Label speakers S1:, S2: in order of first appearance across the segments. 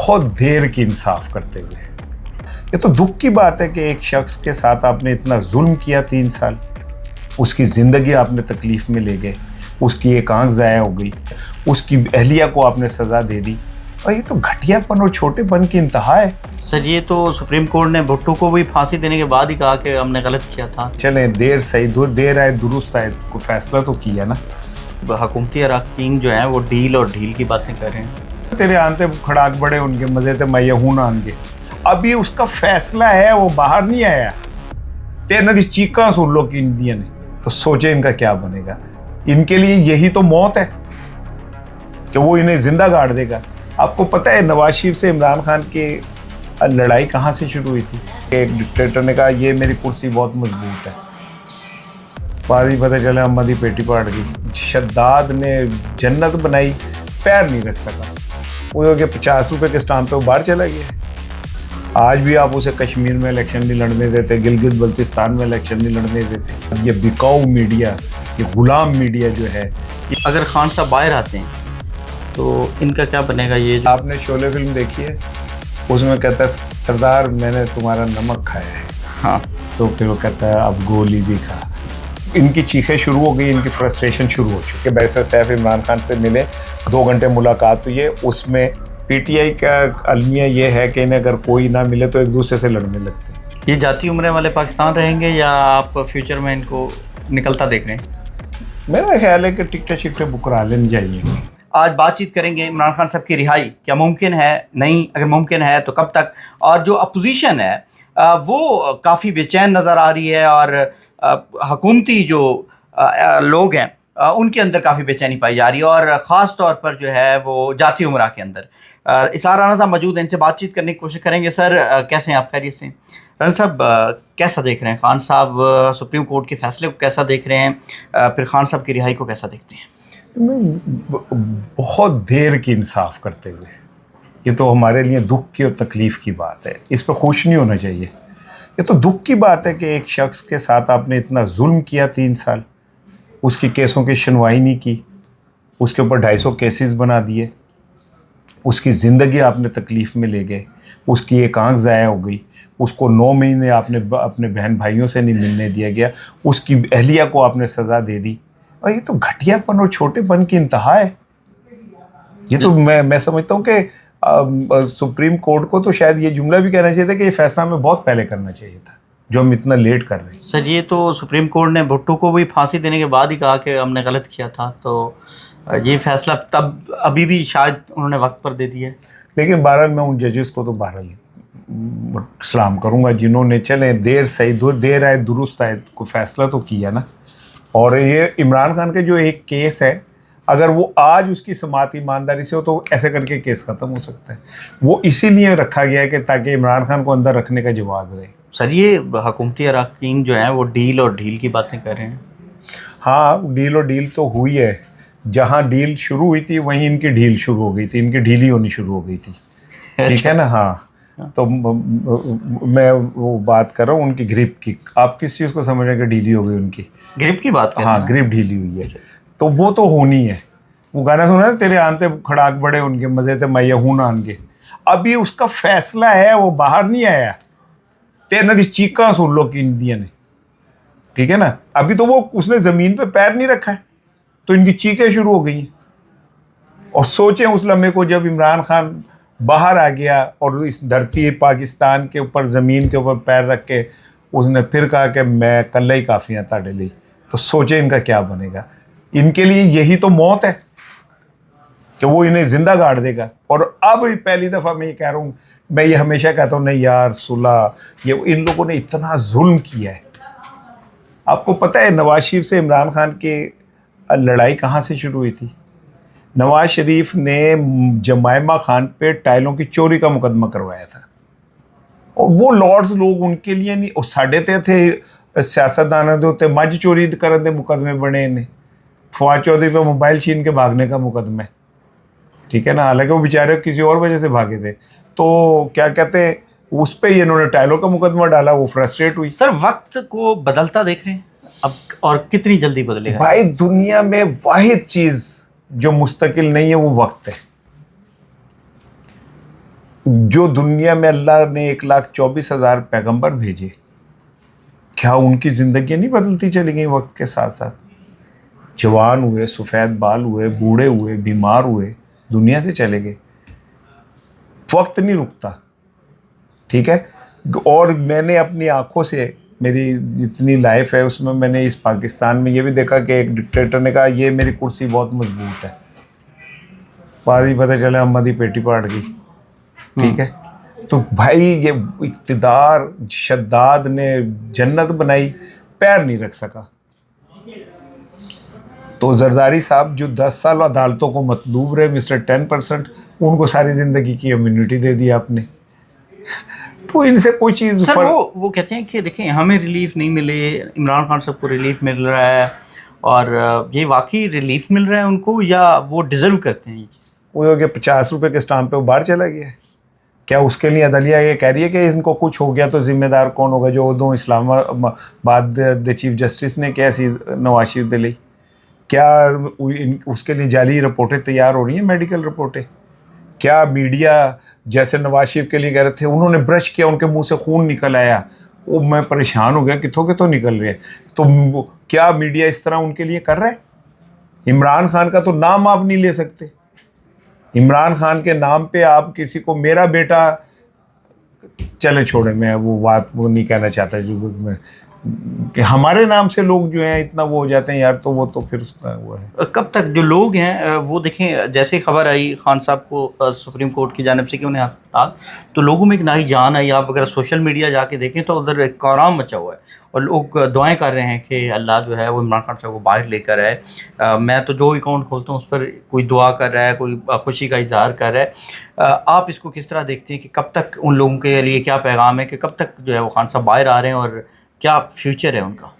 S1: बहुत देर की इंसाफ करते हुए। ये तो दुख की बात है कि एक शख्स के साथ आपने इतना जुल्म किया 3 साल, उसकी ज़िंदगी आपने तकलीफ़ में ले गए, उसकी एक आंख ज़ाया हो गई, उसकी अहलिया को आपने सज़ा दे दी, और ये तो घटियापन और छोटेपन की इंतहा है।
S2: सर ये तो सुप्रीम कोर्ट ने भुट्टो को भी फांसी देने के बाद ही कहा कि हमने गलत किया था।
S1: चलें, देर सही देर आए दुरुस्त आए, कोई फैसला तो किया ना।
S2: हुकूमती अरकान जो हैं वो डील और ढील की बातें कर रहे हैं।
S1: तेरे आनते खड़ाक बड़े उनके मजे थे मैं हूं ना आनगे, अभी उसका फैसला है, वो बाहर नहीं आया। तेरे नदी चीखा सुन लो कि इंडिया ने, तो सोचे इनका क्या बनेगा। इनके लिए यही तो मौत है कि वो इन्हें जिंदा गाड़ देगा। आपको पता है नवाज शरीफ से इमरान खान की लड़ाई कहाँ से शुरू हुई थी? एक डिक्टेटर ने कहा ये मेरी कुर्सी बहुत मजबूत है, बाद ही पता चला अम्मदी पेटी पाट गई। शद्दाद ने जन्नत बनाई, पैर नहीं रख सका, वो कि 50 रुपए के स्टाम्प पे वो बाहर चला गया। आज भी आप उसे कश्मीर में इलेक्शन नहीं लड़ने देते, गिलगित बल्तिस्तान में इलेक्शन नहीं लड़ने देते। ये बिकाऊ मीडिया, ये गुलाम मीडिया जो है।
S2: अगर खान साहब बाहर आते हैं तो इनका क्या बनेगा? ये
S1: आपने शोले फिल्म देखी है, उसमें कहता है सरदार मैंने तुम्हारा नमक खाया है।
S2: हाँ,
S1: तो फिर वो कहता है अब गोली भी खा। इनकी चीखें शुरू हो गई, इनकी फ्रस्ट्रेशन शुरू हो चुकी है। बैरिस्टर सैफ इमरान खान से मिले, 2 घंटे मुलाकात हुई है। उसमें पीटीआई का अलमिया ये है कि इन्हें अगर कोई ना मिले तो एक दूसरे से लड़ने लगते हैं।
S2: ये जाती उम्रें वाले पाकिस्तान रहेंगे या आप फ्यूचर में इनको निकलता देख रहे हैं?
S1: मेरा ख्याल है कि टिकटें शिकटें बुक करा लेनी चाहिए।
S2: आज बातचीत करेंगे इमरान खान साहब की रिहाई क्या मुमकिन है, नहीं, अगर मुमकिन है तो कब तक। और जो अपोजिशन है वो काफ़ी बेचैन नज़र आ रही है और हुकूमती जो लोग हैं उनके अंदर काफ़ी बेचैनी पाई जा रही है, और ख़ास तौर पर जो है वो जाती उमरा के अंदर। इसार राना साहब मौजूद हैं, इनसे बातचीत करने की कोशिश करेंगे। सर कैसे हैं आप? खैरियत से? राना साहब कैसा देख रहे हैं खान साहब सुप्रीम कोर्ट के फैसले को कैसा देख रहे हैं, फिर खान साहब की रिहाई को कैसा देखते हैं?
S1: बहुत देर की इंसाफ करते हुए, ये तो हमारे लिए दुख की और तकलीफ़ की बात है, इस पर खुश नहीं होना चाहिए। ये तो दुख की बात है कि एक शख्स के साथ आपने इतना जुल्म किया 3 साल, उसकी केसों की सुनवाई नहीं की, उसके ऊपर 250 केसेस बना दिए, उसकी ज़िंदगी आपने तकलीफ़ में ले गए, उसकी एक आंख ज़ाया हो गई, उसको 9 महीने आपने अपने बहन भाइयों से नहीं मिलने दिया गया, उसकी अहलिया को आपने सज़ा दे दी, और ये तो घटियापन और छोटेपन की इंतहा है। ये तो मैं समझता हूँ कि सुप्रीम कोर्ट को तो शायद ये जुमला भी कहना चाहिए था कि ये फैसला हमें बहुत पहले करना चाहिए था, जो हम इतना लेट कर रहे हैं।
S2: सर ये तो सुप्रीम कोर्ट ने भुट्टो को भी फांसी देने के बाद ही कहा कि हमने गलत किया था, तो ये फैसला तब अभी भी शायद उन्होंने वक्त पर दे दिया है।
S1: लेकिन बहरहाल मैं उन जजेस को तो बहरहाल सलाम करूँगा जिन्होंने, चले देर सही देर आए दुरुस्त आए, कोई फैसला तो किया ना। और ये इमरान खान के जो एक केस है, अगर वो आज उसकी समाअत ईमानदारी से हो तो ऐसे करके केस ख़त्म हो सकता है। वो इसीलिए रखा गया है कि ताकि इमरान खान को अंदर रखने का जवाब रहे।
S2: सर ये हुकूमती अरकान जो हैं वो डील और ढील की बातें कर रहे हैं।
S1: हाँ, डील और डील तो हुई है, जहाँ डील शुरू हुई थी वहीं इनकी ढील शुरू हो गई थी, इनकी ढीली होनी शुरू हो गई थी। ठीक है ना? हाँ, तो मैं वो बात कर रहा हूँ उनकी ग्रिप की। आप किस चीज़ को समझ रहे हैं कि ढीली हो गई उनकी?
S2: ग्रिप की बात कर रहे हैं?
S1: हाँ, ग्रिप ढीली हुई है, तो वो तो होनी है। वो गाना सुना है, तेरे आनते खड़ाक बड़े उनके मजे थे मैं हूं ना आनगे, अभी उसका फैसला है, वो बाहर नहीं आया। तेरे नदी चीखा सुन लो कि इंडिया ने, ठीक है ना? अभी तो वो उसने ज़मीन पे पैर नहीं रखा है, तो इनकी चीखें शुरू हो गई हैं। और सोचें उस लम्हे को जब इमरान खान बाहर आ गया और इस धरती पाकिस्तान के ऊपर, ज़मीन के ऊपर पैर रख के उसने फिर कहा कि मैं कल्ला ही काफ़ी हैं ताड़े ली, तो सोचें इनका क्या बनेगा। इनके लिए यही तो मौत है कि वो इन्हें ज़िंदा गाड़ देगा। और अब पहली दफ़ा मैं ये कह रहा हूँ, मैं ये हमेशा कहता हूँ नहीं यार सुलह, ये इन लोगों ने इतना जुल्म किया है। आपको पता है नवाज शरीफ से इमरान खान की लड़ाई कहाँ से शुरू हुई थी? नवाज शरीफ ने जमाइमा खान पे टाइलों की चोरी का मुकदमा करवाया था, और वो लॉर्ड्स लोग उनके लिए नहीं, और साढ़े थे सियासतदान के उत्ते मज चोरी करने के मुकदमे बने ने, फवाद चौधरी पे मोबाइल छीन के भागने का मुकदमा है, ठीक है ना? हालांकि वो बेचारे किसी और वजह से भागे थे, तो क्या कहते हैं उस पर इन्होंने टाइलों का मुकदमा डाला, वो फ्रस्ट्रेट हुई।
S2: सर वक्त को बदलता देख रहे हैं अब, और कितनी जल्दी बदलेगा?
S1: भाई दुनिया में वाहिद चीज़ जो मुस्तकिल नहीं है वो वक्त है। जो दुनिया में अल्लाह ने 1,24,000 पैगंबर भेजे, क्या उनकी ज़िंदगी नहीं बदलती चली गई वक्त के साथ साथ? जवान हुए, सफ़ेद बाल हुए, बूढ़े हुए, बीमार हुए, दुनिया से चले गए। वक्त नहीं रुकता, ठीक है। और मैंने अपनी आंखों से, मेरी जितनी लाइफ है उसमें मैंने इस पाकिस्तान में ये भी देखा कि एक डिक्टेटर ने कहा ये मेरी कुर्सी बहुत मजबूत है, बाद ही पता चला अम्मा दी पेटी पाट गई, ठीक है। तो भाई ये इक़्तिदार शद्दाद ने जन्नत बनाई, पैर नहीं रख सका। तो जरदारी साहब जो 10 साल अदालतों को मतलूब रहे, मिस्टर 10%, उनको सारी ज़िंदगी की इम्यूनिटी दे दी आपने। तो इनसे कोई चीज़
S2: सर वो कहते हैं कि देखें हमें रिलीफ नहीं मिले, इमरान खान साहब को रिलीफ मिल रहा है, और ये वाकई रिलीफ मिल रहा है उनको या वो डिज़र्व करते हैं ये चीज़?
S1: वो हो गया 50 रुपये के स्टाम्प पे वो बाहर चला गया है। क्या उसके लिए अदलिया ये कह रही है कि इनको कुछ हो गया तो ज़िम्मेदार कौन होगा? जो दो इस्लामाबाद द चीफ जस्टिस ने क्या सी नवाज शरीफ दिलाई, क्या उसके लिए जाली रिपोर्टें तैयार हो रही हैं, मेडिकल रिपोर्टें? क्या मीडिया जैसे नवाज शरीफ के लिए कह रहे थे, उन्होंने ब्रश किया, उनके मुंह से खून निकल आया, वो मैं परेशान हो गया, कितों के तो निकल रहे हैं। तो क्या मीडिया इस तरह उनके लिए कर रहा है? इमरान खान का तो नाम आप नहीं ले सकते। इमरान खान के नाम पे आप किसी को मेरा बेटा, चले छोड़े, मैं वो बात वो नहीं कहना चाहता जो मैं, कि हमारे नाम से लोग जो हैं इतना वो हो जाते हैं यार, तो वो तो फिर उसका वो है।
S2: कब तक जो लोग हैं वो देखें, जैसे खबर आई खान साहब को सुप्रीम कोर्ट की जानिब से कि उन्हें अस्पताल, तो लोगों में एक नई जान आई। आप अगर सोशल मीडिया जाके देखें तो उधर एक कोहराम मचा हुआ है और लोग दुआएं कर रहे हैं कि अल्लाह जो है वो इमरान खान साहब को बाहर लेकर आए। मैं तो जो अकाउंट खोलता हूँ उस पर कोई दुआ कर रहा है, कोई खुशी का इजहार कर रहा है। आप इसको किस तरह देखते हैं कि कब तक उन लोगों के लिए क्या पैगाम है कि कब तक जो है वो खान साहब बाहर आ रहे हैं और क्या फ्यूचर है उनका?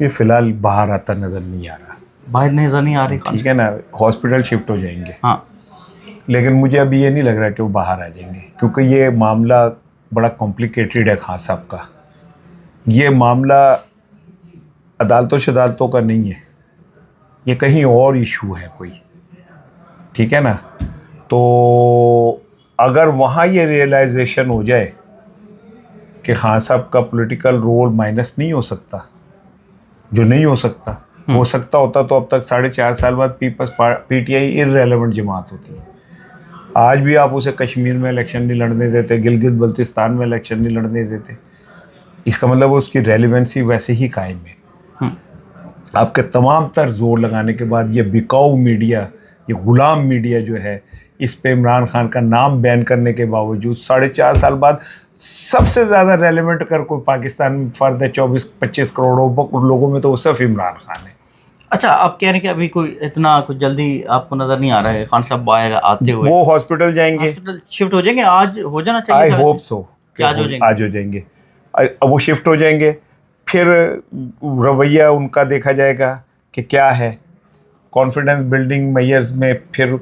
S1: ये फ़िलहाल बाहर आता नज़र नहीं आ रहा,
S2: बाहर नज़र नहीं आ रही,
S1: ठीक है ना। हॉस्पिटल शिफ्ट हो जाएंगे,
S2: हाँ,
S1: लेकिन मुझे अभी ये नहीं लग रहा कि वो बाहर आ जाएंगे, क्योंकि ये मामला बड़ा कॉम्प्लिकेटेड है खान साहब का। ये मामला अदालतों शदालतों का नहीं है, ये कहीं और इशू है कोई, ठीक है ना। तो अगर वहाँ ये रियलाइजेशन हो जाए कि खान साहब का पॉलिटिकल रोल माइनस नहीं हो सकता, जो नहीं हो सकता, हो सकता होता तो अब तक 4.5 साल बाद पीपल्स पीटीआई इररेलेवेंट जमात होती है। आज भी आप उसे कश्मीर में इलेक्शन नहीं लड़ने देते, गिलगित बल्तिस्तान में इलेक्शन नहीं लड़ने देते, इसका मतलब उसकी रेलिवेंसी वैसे ही कायम है। आपके तमाम तर जोर लगाने के बाद ये बिकाऊ मीडिया, ये ग़ुलाम मीडिया जो है, इस पे इमरान खान का नाम बैन करने के बावजूद 4.5 साल बाद सबसे ज़्यादा रेलेवेंट कर कोई पाकिस्तान में फ़र्द है 24-25 करोड़ लोगों में, तो वो सिर्फ इमरान खान है।
S2: अच्छा, आप कह रहे हैं कि अभी कोई इतना कुछ जल्दी आपको नज़र नहीं आ रहा है खान साहब बाहर आते हुए?
S1: वो हॉस्पिटल जाएंगे,
S2: हॉस्पिटल शिफ्ट हो जाएंगे, आज हो जाना चाहिए।
S1: आई होप सो, आज हो जाएंगे, वो शिफ्ट हो जाएंगे। फिर रवैया उनका देखा जाएगा कि क्या है, कॉन्फिडेंस बिल्डिंग मेजर्स में। फिर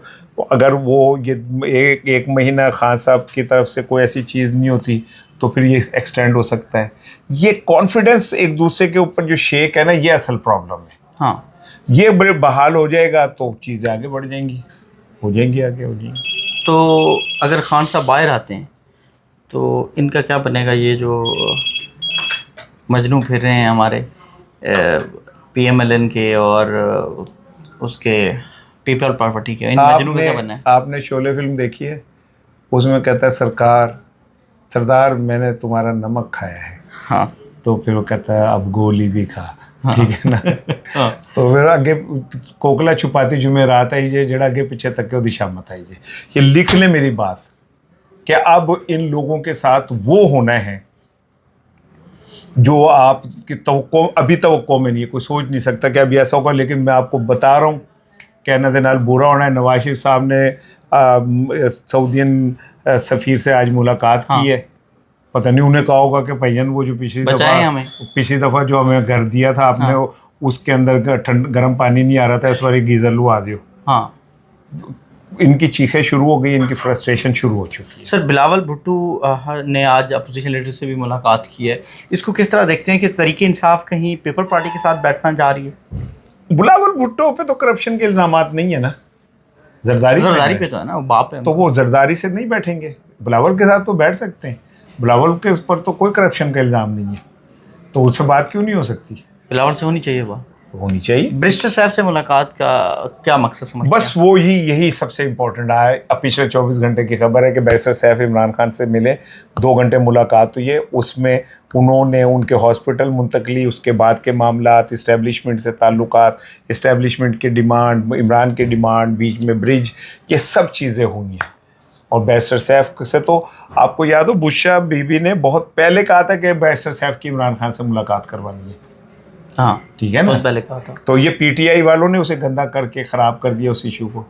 S1: अगर वो ये एक महीना खान साहब की तरफ से कोई ऐसी चीज़ नहीं होती तो फिर ये एक्सटेंड हो सकता है। ये कॉन्फिडेंस एक दूसरे के ऊपर जो शेक है ना, ये असल प्रॉब्लम है।
S2: हाँ,
S1: ये बड़े बहाल हो जाएगा तो चीज़ें आगे बढ़ जाएंगी, हो जाएंगी, आगे हो जाएंगी।
S2: तो अगर खान साहब बाहर आते हैं तो इनका क्या बनेगा? ये जो मजनू फिर रहे हैं हमारे PMLN के और उसके पीपल प्रॉपर्टी के, इन मजनू का क्या बनना है?
S1: आपने शोले फिल्म देखी है? उसमें कहता है सरदार मैंने तुम्हारा नमक खाया है।
S2: हाँ,
S1: तो फिर वो कहता है अब गोली भी खा, ठीक है ना।
S2: हाँ।
S1: तो फिर आगे कोकला छुपाती जुमेरात आई जे, जड़ा आगे पीछे तक के दिशा मत आई जे। ये लिख ले मेरी बात कि अब इन लोगों के साथ वो होना है जो आपकी तवक्को, अभी तवक्को में नहीं है, कोई सोच नहीं सकता कि अभी ऐसा होगा। लेकिन मैं आपको बता रहा हूँ, कहने दे नाल बुरा होना है। नवाज शरीफ साहब ने सऊदीन सफ़ीर से आज मुलाकात की है। पता नहीं उन्हें कहा होगा कि भैया वो जो पिछली दफ़ा जो हमें घर दिया था आपने, उसके अंदर गर्म पानी नहीं आ रहा था, इस बार गीज़र लुआ दियो।
S2: हाँ,
S1: इनकी चीखें शुरू हो गई, इनकी फ्रस्ट्रेशन शुरू हो चुकी है।
S2: सर, बिलावल भुट्टो ने आज अपोजिशन लीडर से भी मुलाकात की है, इसको किस तरह देखते हैं कि तरीके इंसाफ कहीं पीपल पार्टी के साथ बैठना जा रही है?
S1: बिलावल भुट्टो पे तो करप्शन के इल्ज़ामात नहीं है ना, जरदारी पे तो है ना, बाप है। तो वो जरदारी से नहीं बैठेंगे, بلاول کے ساتھ تو بیٹھ سکتے ہیں, بلاول کے اوپر تو کوئی کرپشن کا الزام نہیں ہے, تو اس سے بات کیوں نہیں ہو سکتی؟
S2: بلاول سے ہونی چاہیے بات,
S1: ہونی چاہیے.
S2: برسٹر صاحب سے ملاقات کا کیا مقصد سمجھتے ہیں؟
S1: بس وہ یہی سب سے امپورٹنٹ ہے. اب پچھلے 24 گھنٹے کی خبر ہے کہ بیرسٹر سیف عمران خان سے ملے, 2 گھنٹے ملاقات ہوئی ہے. اس میں انہوں نے ان کے ہاسپٹل منتقلی, اس کے بعد کے معاملات, اسٹیبلشمنٹ سے تعلقات, اسٹیبلشمنٹ کی ڈیمانڈ, عمران کی ڈیمانڈ, بیچ میں برج, یہ سب چیزیں ہوئی ہیں. اور بیرسٹر سیف سے تو آپ کو یاد ہو بشرا بی بی نے بہت پہلے کہا تھا کہ بیرسٹر سیف کی عمران خان سے ملاقات کروانی ہے.
S2: ہاں
S1: ٹھیک ہے نا,
S2: بہت پہلے کہا تھا.
S1: تو یہ پی ٹی آئی والوں نے اسے گندا کر کے خراب کر دیا اس ایشو کو.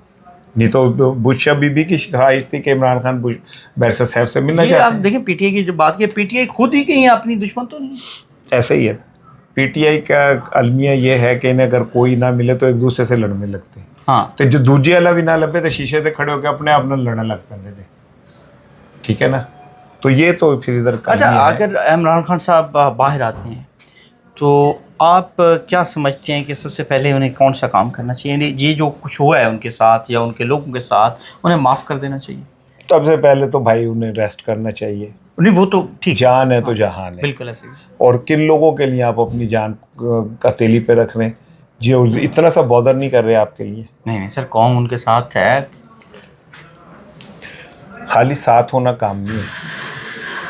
S1: نہیں تو بشرا بی بی کی خواہش تھی کہ عمران خان بیرسٹر صاحب سے ملنا
S2: یہ
S1: چاہتے
S2: آپ
S1: ہیں.
S2: دیکھیں پی ٹی آئی کی جو بات کی, پی ٹی آئی خود ہی کہیں اپنی دشمن تو نہیں.
S1: ایسا ہی ہے, پی ٹی آئی کا المیہ یہ ہے کہ انہیں اگر کوئی نہ ملے تو ایک دوسرے سے لڑنے لگتے ہیں.
S2: ہاں
S1: تو جو دوجے والا بھی نہ لبے تو شیشے سے کھڑے ہو کے اپنے آپ نہ لڑنے لگ پہ تھے. ٹھیک ہے نا, تو یہ تو پھر ادھر
S2: اچھا, اگر عمران خان صاحب باہر آتے ہیں تو آپ کیا سمجھتے ہیں کہ سب سے پہلے انہیں کون سا کام کرنا چاہیے؟ یعنی یہ جو کچھ ہوا ہے ان کے ساتھ یا ان کے لوگوں کے ساتھ, انہیں معاف کر دینا چاہیے؟
S1: سب سے پہلے تو بھائی انہیں ریسٹ کرنا چاہیے.
S2: نہیں وہ تو ٹھیک,
S1: جان ہے تو جہان ہے.
S2: بالکل ایسے ہی.
S1: اور کن لوگوں کے لیے آپ اپنی جان کا تیلی پہ رکھ رہے ہیں جی, اتنا سا بودر نہیں کر رہے آپ کے لیے.
S2: نہیں سر, قوم ان کے ساتھ ہے.
S1: خالی ساتھ ہونا کام نہیں ہے.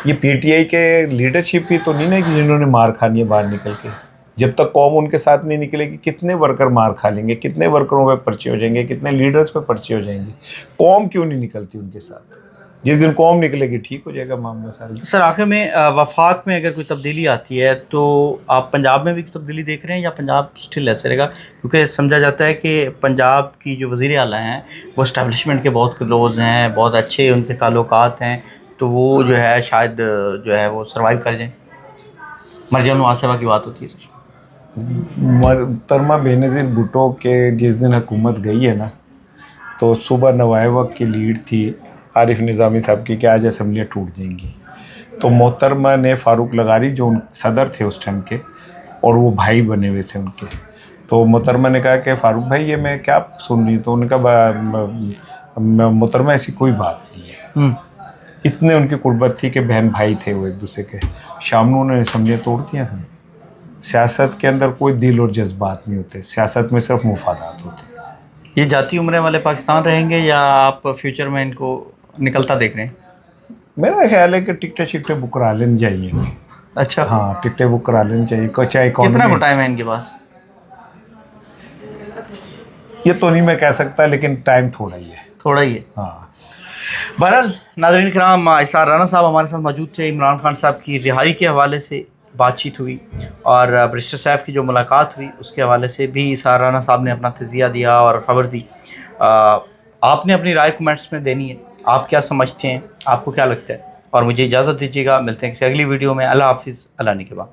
S1: یہ پی ٹی آئی کے لیڈرشپ ہی تو نہیں نا کہ جنہوں نے مار کھانی ہے باہر نکل کے. جب تک قوم ان کے ساتھ نہیں نکلے گی, کتنے ورکر مار کھا لیں گے, کتنے ورکروں پہ پرچے ہو جائیں گے, کتنے لیڈرز پہ پرچے ہو جائیں گے. قوم کیوں نہیں نکلتی ان کے ساتھ؟ جس دن قوم نکلے گی ٹھیک ہو جائے گا معاملہ سارا.
S2: سر آخر میں وفاق میں اگر کوئی تبدیلی آتی ہے تو آپ پنجاب میں بھی تبدیلی دیکھ رہے ہیں یا پنجاب اسٹل ایسے رہے گا؟ کیونکہ سمجھا جاتا ہے کہ پنجاب کی جو وزیر اعلیٰ ہیں وہ اسٹیبلشمنٹ کے بہت کلوز ہیں, بہت اچھے ان کے تعلقات ہیں, تو وہ جو ہے شاید جو ہے وہ سروائیو کر جائیں. مرجان محاسبہ کی بات ہوتی ہے سر.
S1: محترمہ بینظیر بھٹو کے جس دن حکومت گئی ہے نا, تو صبح نوائے وقت کی لیڈ تھی عارف نظامی صاحب کی کہ آج اسمبلیاں ٹوٹ جائیں گی. تو محترمہ نے فاروق لغاری جو صدر تھے اس ٹائم کے, اور وہ بھائی بنے ہوئے تھے ان کے, تو محترمہ نے کہا کہ فاروق بھائی یہ میں کیا سن رہی ہوں؟ تو انہوں نے کہا محترمہ ایسی کوئی بات نہیں ہے. اتنے ان کی قربت تھی کہ بہن بھائی تھے وہ ایک دوسرے کے. شام میں انہوں نے اسمبلیاں توڑ دیا تھا. سیاست کے اندر کوئی دل اور جذبات نہیں ہوتے, سیاست میں صرف مفادات ہوتے ہیں.
S2: یہ جاتی عمریں والے پاکستان رہیں گے یا آپ فیوچر میں ان کو نکلتا دیکھ رہے ہیں؟
S1: میرا خیال ہے کہ ٹکٹیں شکٹیں بک کرا لینی چاہیے.
S2: اچھا,
S1: ہاں ٹکٹیں بک کرا لینی چاہیے. چاہے
S2: کتنا کو ٹائم ہے ان کے پاس؟
S1: یہ تو نہیں میں کہہ سکتا, لیکن ٹائم تھوڑا ہی ہے.
S2: تھوڑا ہی ہے.
S1: ہاں.
S2: بہرحال ناظرین کرام, اسرار رانا صاحب ہمارے ساتھ موجود تھے. عمران خان صاحب کی رہائی کے حوالے سے بات چیت ہوئی, اور برسٹر صاحب کی جو ملاقات ہوئی اس کے حوالے سے بھی اسرار رانا صاحب نے اپنا تجزیہ دیا اور خبر دی. آپ نے اپنی رائے کمنٹس میں دینی ہے, آپ کیا سمجھتے ہیں, آپ کو کیا لگتا ہے. اور مجھے اجازت دیجیے گا, ملتے ہیں کسی اگلی ویڈیو میں. اللہ حافظ, اللہ نگہبان.